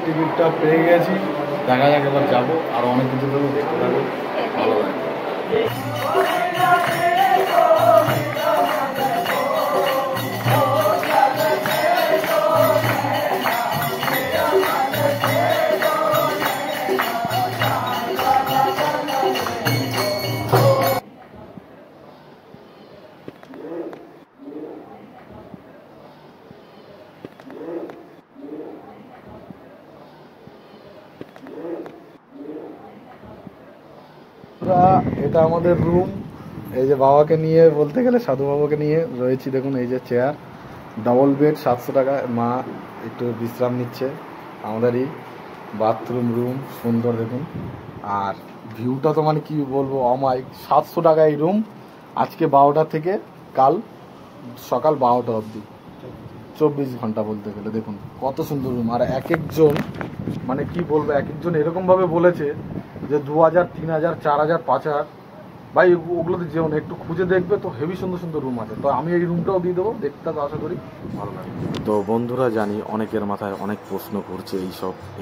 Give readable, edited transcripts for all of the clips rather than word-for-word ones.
টিকিটটা পেয়ে গেছি, দেখা যাক এবার যাবো, আর অনেক কিছু দেবো, দেখতে থাকবো, ভালো লাগে। এটা আমাদের রুম। এই যে বাবাকে নিয়ে, বলতে গেলে সাধু বাবাকে নিয়ে রয়েছি। দেখুন এই যে চেয়ার, ডবল বেড, 700 টাকা। মা একটু বিশ্রাম নিচ্ছে। আমাদেরই বাথরুম রুম, সুন্দর দেখুন। আর ভিউটা তো মানে কি বলবো, অমায়িক। 700 টাকা এই রুম, আজকে 12টা থেকে কাল সকাল 12টা অবধি, 24 ঘন্টা বলতে গেলে। দেখুন কত সুন্দর রুম। আর এক একজন মানে কি বলবো, এক একজন এরকম ভাবে বলেছে যে 2000, 3000, 4000, 5000। ভাই ওগুলোতে যেও না, একটু খুঁজে দেখবে তো, হেভি সুন্দর সুন্দর রুম আছে। তো আমি এই রুমটাও দিয়ে দেবো, দেখতে আশা করি ভালো লাগে। তো বন্ধুরা, জানি অনেকের মাথায় অনেক প্রশ্ন ঘুরছে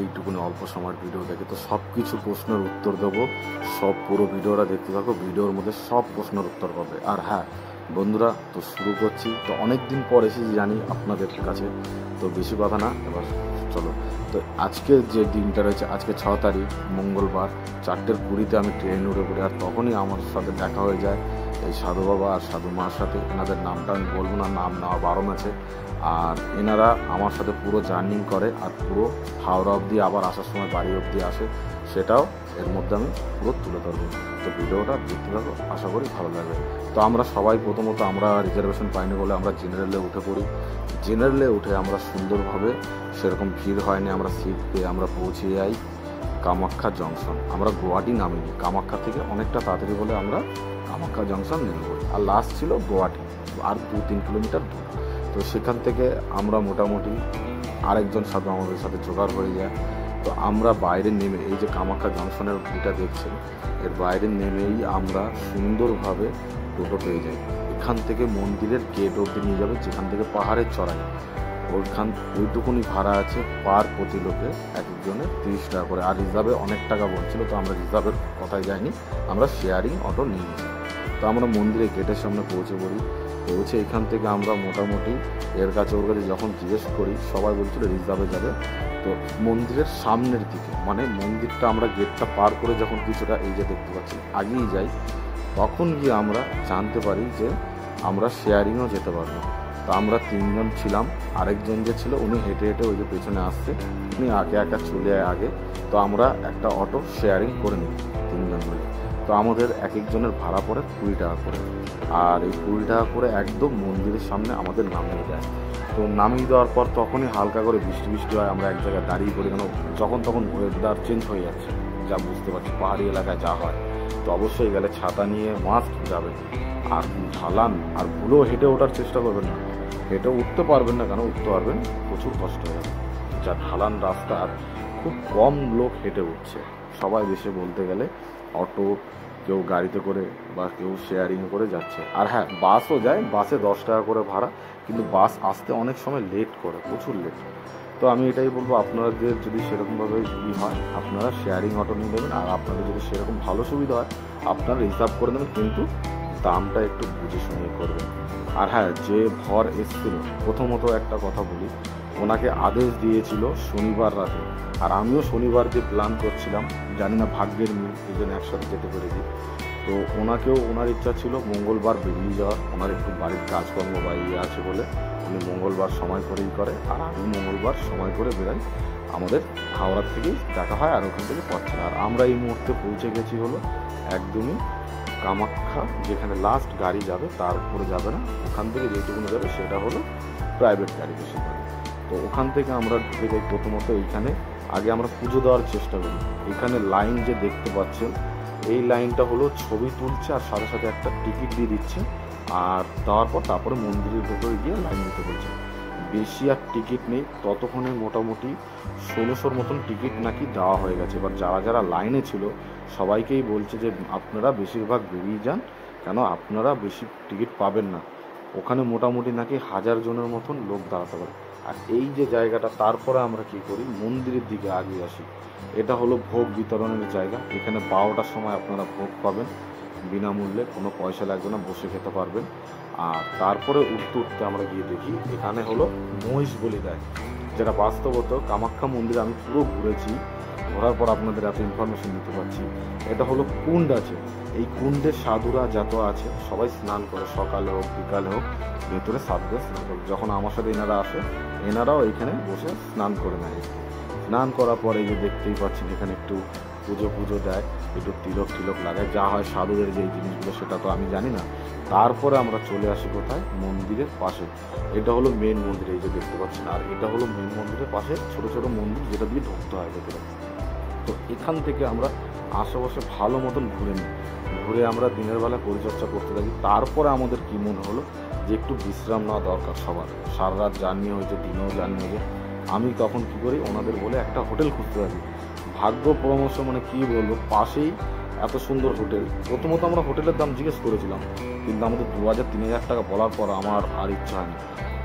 এইটুকুনি অল্প সময়ের ভিডিও দেখে। তো সব কিছু প্রশ্নের উত্তর দেবো, সব পুরো ভিডিওটা দেখতে থাকো, ভিডিওর মধ্যে সব প্রশ্নের উত্তর পাবে। আর হ্যাঁ বন্ধুরা, তো শুরু করছি। তো অনেক দিন পর এসেছি জানি আপনাদের কাছে, তো বেশি কথা না, এবার চলো। তো আজকের যে দিনটা রয়েছে, আজকে 6 তারিখ মঙ্গলবার, 4:20 আমি ট্রেন উঠে পড়ি। আর তখনই আমার সাথে দেখা হয়ে যায় এই সাধু বাবা আর সাধু মার সাথে। এনাদের নামটা আমি বলবো না, নাম নেওয়া বারণ আছে। আর এনারা আমার সাথে পুরো জার্নি করে, আর পুরো হাওড়া অবধি, আবার আসার সময় বাড়ি অবধি আসে, সেটাও এর মধ্যে আমি পুরো তুলে ধরবো। তো ভিডিওটা দেখতে থাকো, আশা করি ভালো লাগবে। তো আমরা সবাই প্রথমত আমরা রিজার্ভেশন পাইনি বলে আমরা জেনারেলে উঠে পড়ি। জেনারেলে উঠে আমরা সুন্দরভাবে, সেরকম ভিড় হয়নি, আমরা সিট পেয়ে আমরা পৌঁছে যাই কামাখ্যা জংশন। আমরা গুয়াহাটি নামিনি, কামাখ্যা থেকে অনেকটা তাড়াতাড়ি বলে আমরা কামাখ্যা জংশন নেমে পড়ি। আর লাস্ট ছিল গুয়াহাটি, আর 2-3 কিলোমিটার দূর। তো সেখান থেকে আমরা মোটামুটি আরেকজন সাধু আমাদের সাথে জোগাড় হয়ে যায়। তো আমরা বাইরে নেমে, এই যে কামাখ্যা জংশনের ভিটা দেখছেন, এর বাইরে নেমেই আমরা সুন্দরভাবে টোটো পেয়ে যাই। এখান থেকে মন্দিরের গেট অবধি নিয়ে যাবে, যেখান থেকে পাহাড়ের চড়াই। ওইটুকুনি ভাড়া আছে পার প্রতি লোকে, এক একজনের 30 টাকা করে। আর রিজার্ভে অনেক টাকা বলছিল, তো আমরা রিজার্ভের কথায় যাইনি, আমরা শেয়ারিং অটো নিয়ে নিয়েছি। তো আমরা মন্দিরের গেটের সামনে পৌঁছে এখান থেকে আমরা মোটামুটি এর কাছে ওর কাছে যখন জিজ্ঞেস করি, সবাই বলছিল রিজার্ভে যাবে। তো মন্দিরের সামনের দিকে, মানে মন্দিরটা আমরা গেটটা পার করে যখন কিছুটা এই যে দেখতে পাচ্ছি আগেই যাই, তখন গিয়ে আমরা জানতে পারি যে আমরা শেয়ারিংও যেতে পারবো। তো আমরা 3 জন ছিলাম, আরেকজন যে ছিল উনি হেঁটে হেঁটে ওই যে পেছনে আসছে, উনি আগে একা চলে যায় আগে। তো আমরা একটা অটো শেয়ারিং করে নিই 3 জন মিলে। তো আমাদের এক একজনের ভাড়া পড়ে 20 টাকা করে। আর এই 20 টাকা করে একদম মন্দিরের সামনে আমাদের নামিয়ে দেয়। তো নামিয়ে দেওয়ার পর তখনই হালকা করে বৃষ্টি হয়, আমরা এক জায়গায় দাঁড়িয়ে পড়ি, কেন যখন তখন ওয়েদার চেঞ্জ হয়ে যাচ্ছে, যা বুঝতে পারছি পাহাড়ি এলাকায় যা হয়। তো অবশ্যই গেলে ছাতা নিয়ে মাস্ক যাবে। আর ঢালান, আর ভুলেও হেঁটে ওঠার চেষ্টা করবেন না, হেঁটে উঠতে পারবেন না, কেন উঠতে পারবেন, প্রচুর কষ্ট হয়ে যাবে। যা ঢালান রাস্তা, আর খুব কম লোক হেঁটে উঠছে, সবাই বেশি বলতে গেলে অটো, কেউ গাড়িতে করে বা কেউ শেয়ারিং করে যাচ্ছে। আর হ্যাঁ, বাসও যায়, বাসে 10 টাকা করে ভাড়া, কিন্তু বাস আসতে অনেক সময় লেট করে, প্রচুর লেট। তো আমি এটাই বলবো, আপনাদের যদি সেরকমভাবে হয় আপনারা শেয়ারিং অটো নিয়ে নেবেন। আর আপনাদের যদি সেরকম ভালো সুবিধা হয় আপনারা রিজার্ভ করে নেবেন, কিন্তু দামটা একটু বুঝে শুনিয়ে করবেন। আর হ্যাঁ, যে ভর এসেছিল, প্রথমত একটা কথা বলি, ওনাকে আদেশ দিয়েছিল শনিবার রাতে, আর আমিও শনিবার দিয়ে প্ল্যান করছিলাম, জানি না ভাগ্যের মিল, এই জন্য একসাথে যেতে পেরেছি। তো ওনাকেও ওনার ইচ্ছা ছিল মঙ্গলবার বেরিয়ে যাওয়ার, ওনার একটু বাড়ির কাজকর্ম বা আছে বলে উনি মঙ্গলবার সময় করেই করে, আর আমি মঙ্গলবার সময় করে বেরাই। আমাদের হাওড়ার থেকেই দেখা হয়, আর ওখান থেকে পথ ছিল। আর আমরা এই মুহূর্তে পৌঁছে গেছি হলো একদমই কামাখ্যা, যেখানে লাস্ট গাড়ি যাবে, তার উপরে যাবে না, ওখান থেকে যেটুকুনো যাবে সেটা হলো প্রাইভেট গাড়ি, বেশিরভাগ। তো ওখান থেকে আমরা ঢুকে যাই। প্রথমত এইখানে আগে আমরা পুজো দেওয়ার চেষ্টা করি। এখানে লাইন যে দেখতে পাচ্ছেন, এই লাইনটা হলো ছবি তুলছে, আর সাথে সাথে একটা টিকিট দিয়ে দিচ্ছে, আর দেওয়ার পর তারপরে মন্দিরের ভেতরে গিয়ে লাইন দিতে বলছে। বেশি আর টিকিট নেই, ততক্ষণে মোটামুটি 1600 মতন টিকিট নাকি দেওয়া হয়ে গেছে। এবার যারা যারা লাইনে ছিল সবাইকেই বলছে যে আপনারা বেশিরভাগ বেরিয়ে যান, কেন আপনারা বেশি টিকিট পাবেন না। ওখানে মোটামুটি নাকি 1000 জনের মতন লোক দাঁড়াতে পারে। আর এই যে জায়গাটা, তারপরে আমরা কি করি, মন্দিরের দিকে আগে আসি। এটা হলো ভোগ বিতরণের জায়গা। এখানে 12টার সময় আপনারা ভোগ পাবেন বিনামূল্যে, কোনো পয়সা লাগবে না, বসে খেতে পারবেন। আর তারপরে উঠতে উঠতে আমরা গিয়ে দেখি এখানে হলো মহিষ বলি দেয়, যেটা বাস্তবত কামাখ্যা মন্দিরে আমি পুরো ঘুরেছি, ঘোরার পর আপনাদের এত ইনফরমেশন দিতে পারছি। এটা হলো কুণ্ড আছে, এই কুণ্ডে সাধুরা যত আছে সবাই স্নান করে, সকালে হোক বিকালে হোক ভেতরে সাধুরা স্নান করে। যখন আমার সাথে এনারা আসে, এনারাও এখানে বসে স্নান করে নেয়। স্নান করার পরে এই যে দেখতেই পাচ্ছেন এখানে একটু পুজো দেয়, একটু তিলক লাগায়, যা হয় সাধুদের যে জিনিসগুলো সেটা তো আমি জানি না। তারপরে আমরা চলে আসি কোথায়, মন্দিরের পাশে। এটা হলো মেন মন্দির, এই যে দেখতে পাচ্ছেন। আর এটা হলো মেন মন্দিরের পাশে ছোট ছোট মন্দির, যেটা দিয়ে ঢুকতে হয় ভেতরে। তো এখান থেকে আমরা আশেপাশে ভালো মতন ঘুরে আমরা দিনের বেলা পরিচর্যা করতে থাকি। তারপরে আমাদের কি মনে হলো যে একটু বিশ্রাম নেওয়া দরকার সবার, সারা রাত জার্নি হয়েছে, দিনেও জার্নি হয়েছে। আমি তখন কি করি, ওনাদের বলে একটা হোটেল খুঁজতে থাকি। ভাগ্য পরামর্শ, মানে কি বলবো, পাশেই এত সুন্দর হোটেল। প্রথমত আমরা হোটেলের দাম জিজ্ঞেস করেছিলাম, কিন্তু আমাদের 2000-3000 টাকা বলার পর আমার আর ইচ্ছা হয়নি।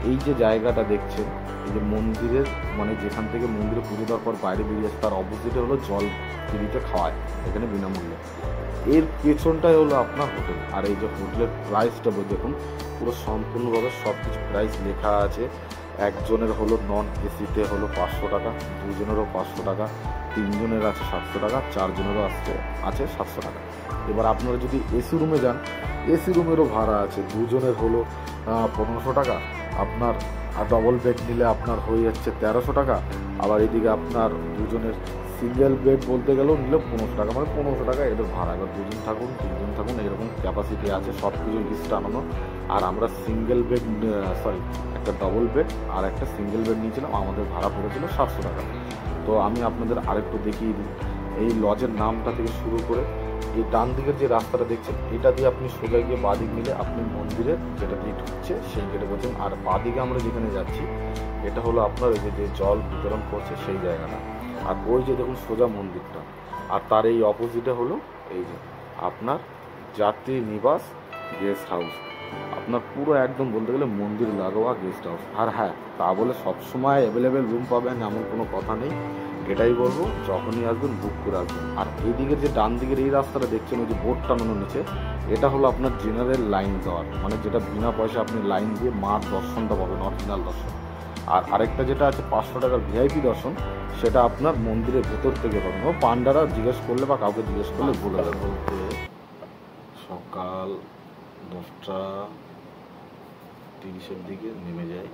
এই যে জায়গাটা দেখছেন, এই যে মন্দিরের, মানে যেখান থেকে মন্দিরে পুজো দেওয়ার পর বাইরে বেরিয়ে আসে, তার অপোজিটে হলো জল ফ্রিতে খাওয়ায় এখানে বিনামূল্যে। এর পেছনটাই হলো আপনার হোটেল। আর এই যে হোটেলের প্রাইসটা দেখুন, পুরো সম্পূর্ণভাবে সব কিছু প্রাইস লেখা আছে। একজনের হলো নন এসিতে হলো 500 টাকা, দুজনেরও 500 টাকা, 3 জনের আছে 700 টাকা, 4 জনেরও আছে 700 টাকা। এবার আপনারা যদি এসি রুমে যান, এসি রুমেরও ভাড়া আছে। দুজনের হলো 1500 টাকা, আপনার ডবল বেড নিলে আপনার হয়ে যাচ্ছে 1300 টাকা। আবার এদিকে আপনার দুজনের সিঙ্গেল বেড বলতে গেলেও নিলে 1500 টাকা, মানে 1500 টাকা এদের ভাড়া। এবার 2জন থাকুন 3জন থাকুন, এরকম ক্যাপাসিটি আছে, সব কিছু লিস্ট আনানো। আর আমরা সিঙ্গেল বেড, একটা ডবল বেড আর একটা সিঙ্গেল বেড নিয়েছিলাম, আমাদের ভাড়া পড়েছিল 700 টাকা। তো আমি আপনাদের আরেকটু দেখিয়ে দিই। এই লজের নামটা থেকে শুরু করে এই ডান দিকের যে রাস্তাটা দেখছেন, এটা দিয়ে আপনি সোজা গিয়ে বাঁ দিক নিলে আপনি মন্দিরের যেটা দিয়ে ঢুকছে সেই গেটে বলছেন। আর বাঁ দিকে আমরা যেখানে যাচ্ছি, এটা হলো আপনার ওই যে জল বিতরণ করছে সেই জায়গাটা। আর ওই যে দেখুন সোজা মন্দিরটা, আর তার এই অপোজিটে হলো এই যে আপনার যাত্রী নিবাস গেস্ট হাউস। আপনার পুরো একদম বলতে গেলে মন্দির লাগোয়া গেস্ট হাউস। আর হ্যাঁ, তা বলে সবসময় অ্যাভেলেবেল রুম পাবেন এমন কোনো কথা নেই। এটাই বলবো, যখনই আসবেন বুক করে আসবেন। আর এইদিকে যে ডান দিকের এই রাস্তাটা দেখছেন, ওই যে বোর্ড টানানো নিচে, এটা হলো আপনার জেনারেল লাইন দেওয়ার, মানে যেটা বিনা পয়সা আপনি লাইন দিয়ে মার দর্শনটা পাবেন, অরিজিনাল দর্শন। আর আরেকটা যেটা আছে 500 টাকার ভিআইপি দর্শন, সেটা আপনার মন্দিরের ভেতর থেকে পাবেন। ও পান্ডারা জিজ্ঞেস করলে বা কাউকে জিজ্ঞেস করলে বলে দেবে। বলতে সকাল 10:30-এর দিকে নেমে যায়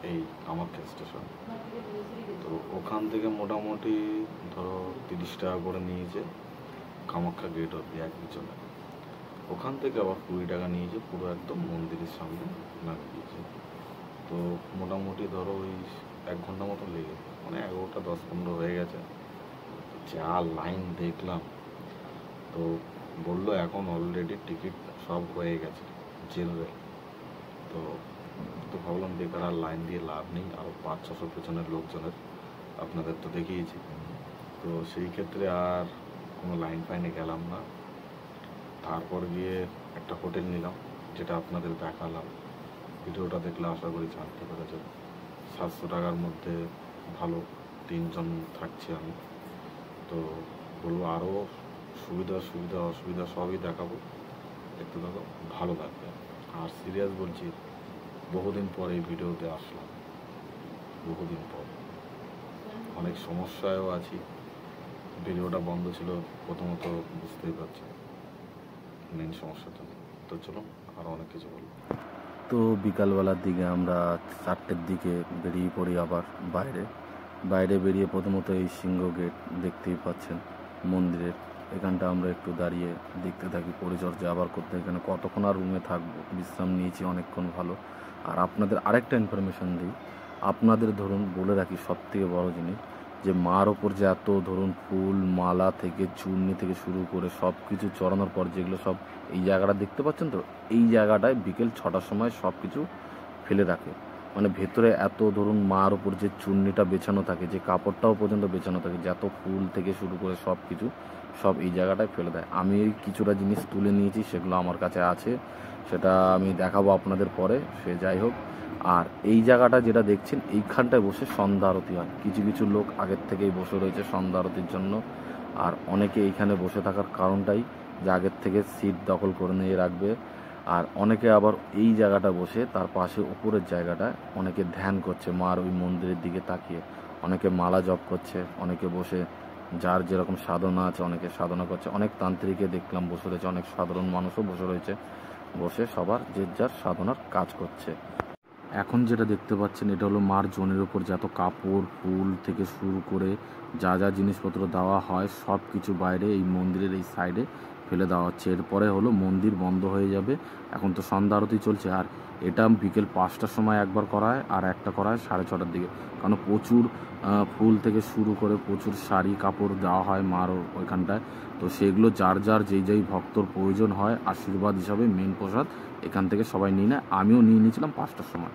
এই কামাখ্যা স্টেশন। তো ওখান থেকে মোটামুটি ধরো 30 টাকা করে নিয়েছে কামাখ্যা গেট অব্দি এক পিছনে। ওখান থেকে আবার 20 টাকা নিয়েছে পুরো একদম মন্দিরের সামনে নামিয়ে দিয়েছে। তো মোটামুটি ধরো ওই 1 ঘন্টা মতো লেগে, মানে 11টা 10-15 হয়ে গেছে। যা লাইন দেখলাম, তো বললো এখন অলরেডি টিকিট সব হয়ে গেছে জেনারেল। তো ভাবলাম বেকার আর লাইন দিয়ে লাভ নেই, আরও 500-600 পেছনের লোকজনের আপনাদের তো দেখিয়েছি। তো সেই ক্ষেত্রে আর কোনো লাইন ফাইনে গেলাম না। তারপর গিয়ে একটা হোটেল নিলাম, যেটা আপনাদের দেখালাম। ভিডিওটা দেখলে আশা করি জানতে পেরেছেন। 700 টাকার মধ্যে ভালো 3 জন থাকছি আমি। তো বলবো আরও সুবিধা অসুবিধা সবই দেখাবো, দেখতে থাকো, ভালো লাগবে। আর সিরিয়াস বলছি, বহুদিন পর এই ভিডিওতে আসলাম, বহুদিন পর। অনেক সমস্যায়ও আছি, ভিডিওটা বন্ধ ছিল প্রথমত, বুঝতেই পারছি মেন সমস্যাটা। তো চলো আরও অনেক কিছু বলবো। তো বিকালবেলার দিকে আমরা 4টের দিকে বেরিয়ে পড়ি আবার বাইরে বেরিয়ে প্রথমত এই সিংহ গেট দেখতেই পাচ্ছেন মন্দিরের, এখানটা আমরা একটু দাঁড়িয়ে দেখতে থাকি, পরিচর্যা আবার করতে। এখানে কতক্ষণ আর রুমে থাকবো, বিশ্রাম নিয়েছি অনেকক্ষণ, ভালো। আর আপনাদের আরেকটা ইনফরমেশন দিই, আপনাদের ধরুন বলে রাখি সবথেকে বড় জিনিস, যে মার ওপর যে এত ধরুন ফুল মালা থেকে চূর্ণি থেকে শুরু করে সব কিছু চড়ানোর পর যেগুলো সব এই জায়গাটা দেখতে পাচ্ছেন, তো এই জায়গাটায় বিকেল 6টার সময় সব কিছু ফেলে রাখে। মানে ভেতরে এত ধরুন মার ওপর যে চূর্ণিটা বেছানো থাকে, যে কাপড়টাও পর্যন্ত বেছানো থাকে, যত ফুল থেকে শুরু করে সব কিছু সব এই জায়গাটায় ফেলে দেয়। আমি কিছুটা জিনিস তুলে নিয়েছি, সেগুলো আমার কাছে আছে, সেটা আমি দেখাবো আপনাদের পরে। সে যাই হোক, আর এই জায়গাটা যেটা দেখছেন এইখানটায় বসে সন্ধ্যা আরতি হয়। কিছু কিছু লোক আগের থেকেই বসে রয়েছে সন্ধ্যা আরতির জন্য। আর অনেকে এইখানে বসে থাকার কারণটাই যে আগের থেকে সিট দখল করে নিয়ে রাখবে। আর অনেকে আবার এই জায়গাটা বসে তার পাশে উপরের জায়গাটায় অনেকে ধ্যান করছে মার ওই মন্দিরের দিকে তাকিয়ে। অনেকে মালা জপ করছে, অনেকে বসে যার যেরকম সাধনা আছে অনেকে সাধনা করছে। অনেক তান্ত্রিকে দেখলাম বসে রয়েছে, অনেক সাধারণ মানুষও বসে রয়েছে, বসে সবার যে যার সাধনার কাজ করছে। এখন যেটা দেখতে পাচ্ছেন এটা হলো মার জনের ওপর যত কাপড় ফুল থেকে শুরু করে যা যা জিনিসপত্র দেওয়া হয় সব কিছু বাইরে এই মন্দিরের এই সাইডে ফেলে দেওয়া হচ্ছে। এরপরে হলো মন্দির বন্ধ হয়ে যাবে। এখন তো সন্ধ্যা আরতি চলছে, আর এটা বিকেল 5টার সময় একবার করা হয় আর একটা করা হয় 6:30টার দিকে। কারণ প্রচুর ফুল থেকে শুরু করে প্রচুর শাড়ি কাপড় দেওয়া হয় মার ওইখানটায়। তো সেগুলো যার যার যেই ভক্তর প্রয়োজন হয় আশীর্বাদ হিসাবে মেন প্রসাদ এখান থেকে সবাই নিয়ে নেয়। আমিও নিয়ে নিয়েছিলাম 5টার সময়।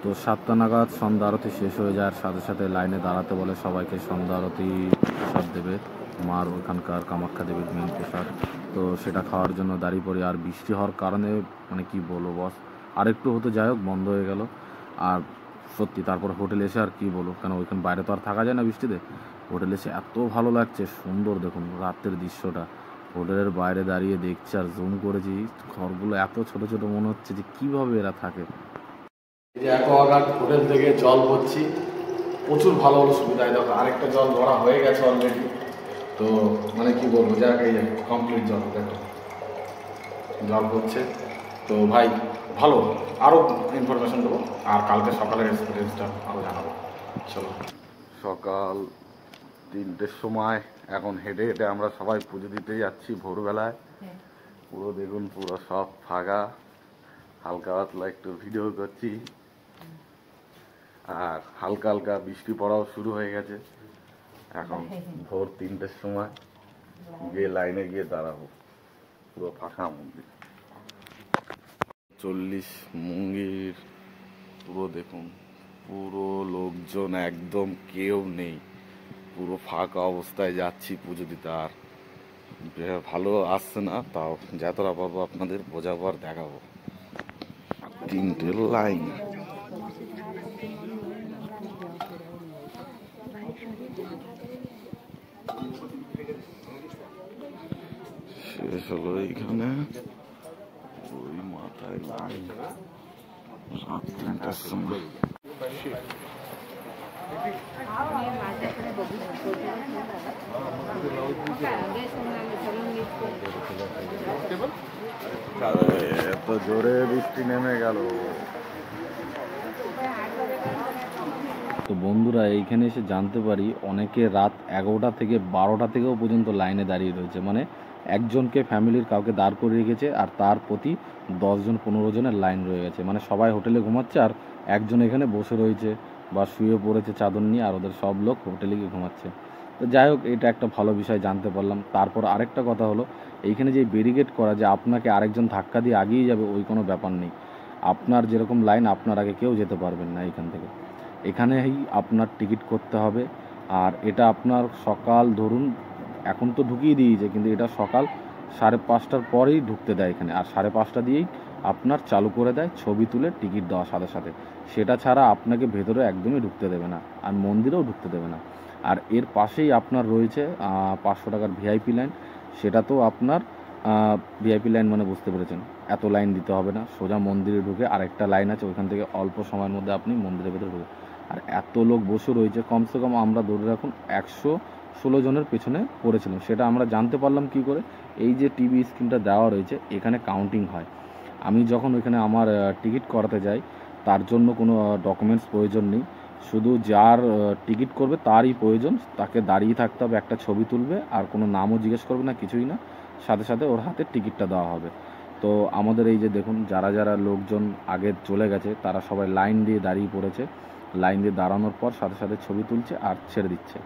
তো 7টা নাগাদ সন্ধ্যা আরতি শেষ হয়ে যায়, আর সাথে সাথে লাইনে দাঁড়াতে বলে সবাইকে। সন্ধ্যা আরতি প্রসাদ দেবে মার ওখানকার কামাখ্যা দেবীর মেন প্রসাদ। তো সেটা খাওয়ার জন্য দাঁড়িয়ে পড়ি। আর বৃষ্টি হওয়ার কারণে মানে কি বলবো বস, আরেকটু হতো, যাই হোক বন্ধ হয়ে গেল। আর সত্যি তারপর হোটেলে এসে আর কি বলবো, কেন ওইখানে বাইরে তো আর থাকা যায় না বৃষ্টিতে। হোটেলে এসে এত ভালো লাগছে, সুন্দর দেখুন রাতের দৃশ্যটা। হোটেলের বাইরে দাঁড়িয়ে দেখছি আর জুম করেছি, ঘরগুলো এত ছোট ছোট মনে হচ্ছে যে কীভাবে এরা থাকে। এই যে অ্যাকোয়াগার্ড হোটেল থেকে জল ভরছি, প্রচুর ভালো ভালো সুবিধায়। দেখো আরেকটা জল ভরা হয়ে গেছে অলরেডি। তো মানে কি বলবো, যাক এই কমপ্লিট জল, দেখো জল ভরছে। তো ভাই ভালো, আরও ইনফরমেশন দেবো আর কালকে সকালের এক্সপিরিয়েন্সটা আরও জানাবো। চলো, সকাল 3টের সময় এখন হেঁটে হেঁটে আমরা সবাই পুজো দিতে যাচ্ছি ভোরবেলায়। পুরো দেখুন পুরো সব ফাঁকা, হালকা পাতলা একটু ভিডিও করছি। আর হালকা হালকা বৃষ্টি পড়াও শুরু হয়ে গেছে। এখন ভোর 3টের সময় গিয়ে লাইনে গিয়ে দাঁড়াবো, পুরো ফাঁকা মন্দির। 40 মন্দির পুরো দেখুন, পুরো লোকজন একদম কেউ নেই, পুরো ফাঁকা অবস্থায় যাচ্ছি পুজো দিতে। আর ভালো আসছে না, তাও যতটা পাবো আপনাদের বোঝাবো আর দেখাবো। 3টে লাইন, শেষ হলো এইখানে, ওই মাথায় লাইন রাত 3টার সময়। এত জোরে বৃষ্টি নেমে গেল। তো বন্ধুরা এইখানে এসে জানতে পারি অনেকে রাত 11টা থেকে 12টা থেকেও পর্যন্ত লাইনে দাঁড়িয়ে রয়েছে। মানে একজনকে ফ্যামিলির কাউকে দাঁড় করে রেখেছে আর তার প্রতি 10 জন 15 জনের লাইন রয়ে গেছে। মানে সবাই হোটেলে ঘুমাচ্ছে আর একজন এখানে বসে রয়েছে বা শুয়ে পড়েছে চাদর নিয়ে, আর ওদের সব লোক হোটেলে গিয়ে ঘুমাচ্ছে। তো যাই হোক, এটা একটা ভালো বিষয় জানতে পারলাম। তারপর আরেকটা কথা হলো, এইখানে যে ব্যারিকেড করা, যে আপনাকে আরেকজন ধাক্কা দিয়ে আগিয়ে যাবে ওই কোনো ব্যাপার নেই। আপনার যেরকম লাইন, আপনার আগে কেউ যেতে পারবেন না এইখান থেকে। এখানেই আপনার টিকিট করতে হবে। আর এটা আপনার সকাল ধরুন, এখন তো ঢুকিয়ে দিয়েছে, কিন্তু এটা সকাল 5:30টার পরেই ঢুকতে দেয় এখানে। আর 5:30 দিয়েই আপনার চালু করে দেয় ছবি তুলে টিকিট দেওয়ার সাথে সাথে। সেটা ছাড়া আপনাকে ভেতরে একদমই ঢুকতে দেবে না, আর মন্দিরেও ঢুকতে দেবে না। আর এর পাশেই আপনার রয়েছে 500 টাকার ভিআইপি লাইন। সেটা তো আপনার ভিআইপি লাইন মানে বুঝতে পেরেছেন, এত লাইন দিতে হবে না, সোজা মন্দিরে ঢুকে আরেকটা লাইন আছে, ওইখান থেকে অল্প সময়ের মধ্যে আপনি মন্দিরের ভেতরে ঢুকে। আর এত লোক বসে রয়েছে, কমসে কম আমরা ধরে রাখুন 116 জনের পেছনে পড়েছিলাম। সেটা আমরা জানতে পারলাম কি করে, এই যে টিভি স্ক্রিনটা দেওয়া রয়েছে এখানে কাউন্টিং হয়। আমি যখন ওইখানে আমার টিকিট করাতে যাই, তার জন্য কোনো ডকুমেন্টস প্রয়োজন নেই, শুধু যার টিকিট করবে তারই প্রয়োজন। তাকে দাঁড়িয়ে থাকতে হবে, একটা ছবি তুলবে, আর কোনো নামও জিজ্ঞেস করবে না, কিছুই না, সাথে সাথে ওর হাতে টিকিটটা দেওয়া হবে। তো আমাদের এই যে দেখুন, যারা যারা লোকজন আগে চলে গেছে তারা সবাই লাইন দিয়ে দাঁড়িয়ে পড়েছে। লাইন দিয়ে দাঁড়ানোর পর সাথে সাথে ছবি তুলছে আর ছেড়ে দিচ্ছে।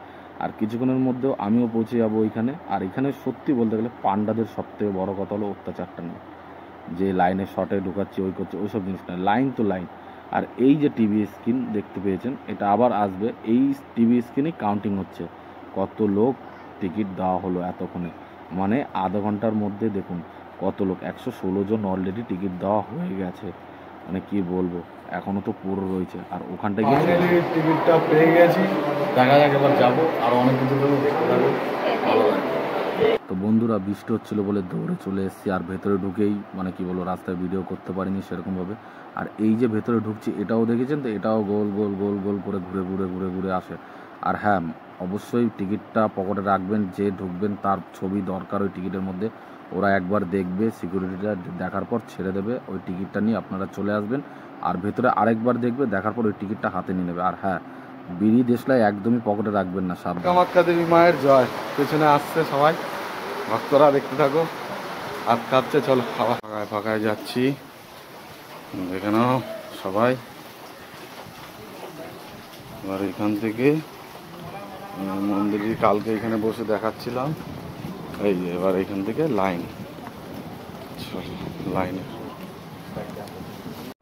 আর কিছুক্ষণের মধ্যেও আমিও পৌঁছে যাবো ওইখানে। আর এখানে সত্যি বলতে গেলে পান্ডাদের সবথেকে বড় কথা হলো অত্যাচারটা নেই, যে লাইনে শর্টে ঢুকাচ্ছে ওই করছে ওইসব জিনিস না, লাইন তো লাইন। আর এই যে টিভি স্ক্রিন দেখতে পেয়েছেন, এটা আবার আসবে, এই টিভি স্ক্রিনে কাউন্টিং হচ্ছে কত লোক টিকিট দেওয়া হলো এতক্ষণে। মানে আধা ঘন্টার মধ্যে দেখুন কত লোক, 116 জন অলরেডি টিকিট দেওয়া হয়ে গেছে। মানে কি বলবো, এখনও তো পুরো রয়েছে। আর ওখানটা গিয়ে ফাইনালি টিকিটটা পেয়ে গেছি, দেখা যাক এবার যাবো, আর অনেক কিছু দেখতে যাবো, ভালো লাগে। তো বন্ধুরা, বৃষ্টি হচ্ছিলো বলে দৌড়ে চলে এসেছি। আর ভেতরে ঢুকেই মানে কি বলবো, রাস্তায় ভিডিও করতে পারিনি সেরকমভাবে। আর এই যে ভেতরে ঢুকছি, এটাও দেখেছেন তো, এটাও গোল গোল গোল গোল করে ঘুরে ঘুরে ঘুরে ঘুরে আসে। আর হ্যাঁ, অবশ্যই টিকিটটা পকেটে রাখবেন, যে ঢুকবেন তার ছবি দরকার ওই টিকিটের মধ্যে। ওরা একবার দেখবে, সিকিউরিটিটা দেখার পর ছেড়ে দেবে, ওই টিকিটটা নিয়ে আপনারা চলে আসবেন। আর ভেতরে আরেকবার দেখবে, দেখার পর ওই টিকিটটা হাতে নিয়ে নেবে। আর হ্যাঁ, বিড়ি দেশলাই একদমই পকেটে রাখবেন না, সাবধান। কামাখ্যা দেবী মায়ের জয়। পেছনে আসছে সবাই ভক্তরা, দেখতে থাকো। হাত কাঁপছে, চলো খাওয়া। ফাঁকায় ফাঁকায় যাচ্ছি, দেখে নাও সবাই। এবার এখান থেকে মন্দিরে কালকে এখানে বসে দেখাচ্ছিলাম, এই যে এবার এখান থেকে লাইন, চলো লাইনে।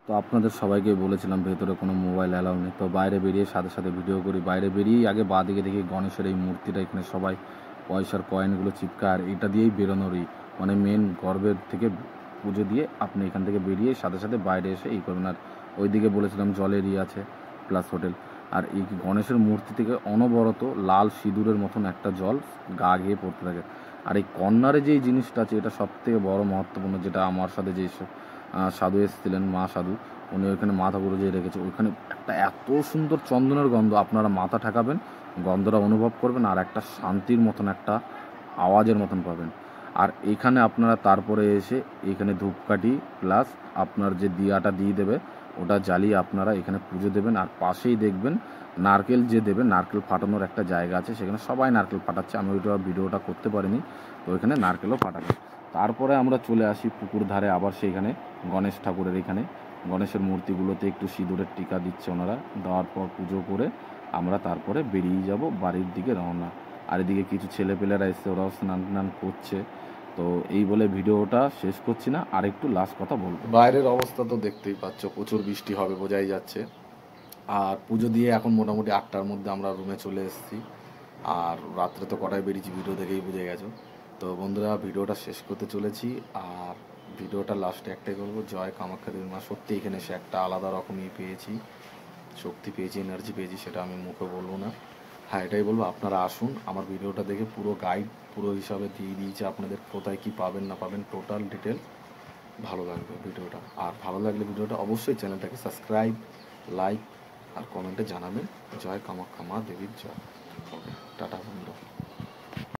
তো আপনাদের সবাইকে বলেছিলাম ভেতরে কোনো মোবাইল অ্যালাউ নেই। তো বাইরে বেরিয়ে সাথে সাথে ভিডিও করি। বাইরে বেরিয়েই আগে বাঁ দিকে দেখি গণেশের এই মূর্তিটা, এখানে সবাই পয়সার কয়েনগুলো চিপকা। আর এটা দিয়েই বেরোনোরই মানে মেন গর্ভের থেকে পুজো দিয়ে আপনি এখান থেকে বেরিয়ে সাথে সাথে বাইরে এসে এই করবেন। আর ওইদিকে বলেছিলাম জলেরই আছে প্লাস হোটেল। আর এই গণেশের মূর্তি থেকে অনবরত লাল সিঁদুরের মতন একটা জল গা ঘিয়ে পড়তে থাকে। আর এই কর্নারে যেই জিনিসটা আছে, এটা সবথেকে বড় মহত্বপূর্ণ, যেটা আমার সাথে যে সাধু এসেছিলেন, মা সাধু, উনি ওইখানে মাথা ঘুরে যেয়ে রেখেছে। ওইখানে একটা এত সুন্দর চন্দনের গন্ধ, আপনারা মাথা ঠেকাবেন, গন্ধটা অনুভব করবেন, আর একটা শান্তির মতন একটা আওয়াজের মতন পাবেন। আর এখানে আপনারা তারপরে এসে এখানে ধূপকাঠি প্লাস আপনার যে দিয়াটা দিয়ে দেবে, ওটা জ্বালিয়ে আপনারা এখানে পুজো দেবেন। আর পাশেই দেখবেন নারকেল যে দেবে, নারকেল ফাটানোর একটা জায়গা আছে, সেখানে সবাই নারকেল ফাটাচ্ছে। আমি ওইটা ভিডিওটা করতে পারিনি, তো ওইখানে নারকেলও ফাটাবে। তারপরে আমরা চলে আসি পুকুর ধারে, আবার সেইখানে গণেশ ঠাকুরের এখানে গণেশের মূর্তিগুলোতে একটু সিঁদুরের টিকা দিচ্ছে ওনারা। দেওয়ার পর পুজো করে আমরা তারপরে বেরিয়ে যাব বাড়ির দিকে রওনা। আর এদিকে কিছু ছেলেপেলেরা এসে, ওরাও স্নান টান করছে। তো এই বলে ভিডিওটা শেষ করছি না, আর একটু লাস্ট কথা বলবো। বাইরের অবস্থা তো দেখতেই পাচ্ছ, প্রচুর বৃষ্টি হবে বোঝাই যাচ্ছে। আর পুজো দিয়ে এখন মোটামুটি 8টার মধ্যে আমরা রুমে চলে এসেছি। আর রাত্রে তো কটায় বেরিয়েছি ভিডিও দেখেই বুঝে গেছো। তো বন্ধুরা, ভিডিওটা শেষ করতে চলেছি। আর ভিডিওটা লাস্টে একটাই করবো, জয় কামাখ্যা দেবী মা। সত্যি এখানে এসে একটা আলাদা রকমই পেয়েছি, শক্তি পেয়েছি, এনার্জি পেয়েছি, সেটা আমি মুখে বলবো না। হ্যাঁ, এটাই বলবো, আপনারা আসুন। আমার ভিডিওটা দেখে পুরো গাইড পুরো হিসাবে দিয়ে দিয়েছে আপনাদের, কোথায় কি পাবেন না পাবেন টোটাল ডিটেল। ভালো লাগবে ভিডিওটা। আর ভালো লাগলে ভিডিওটা অবশ্যই চ্যানেলটাকে সাবস্ক্রাইব, লাইক আর কমেন্টে জানাবেন। জয় কামাখ্যা মা দেবীর জয়। ওকে, টাটা বন্ধু।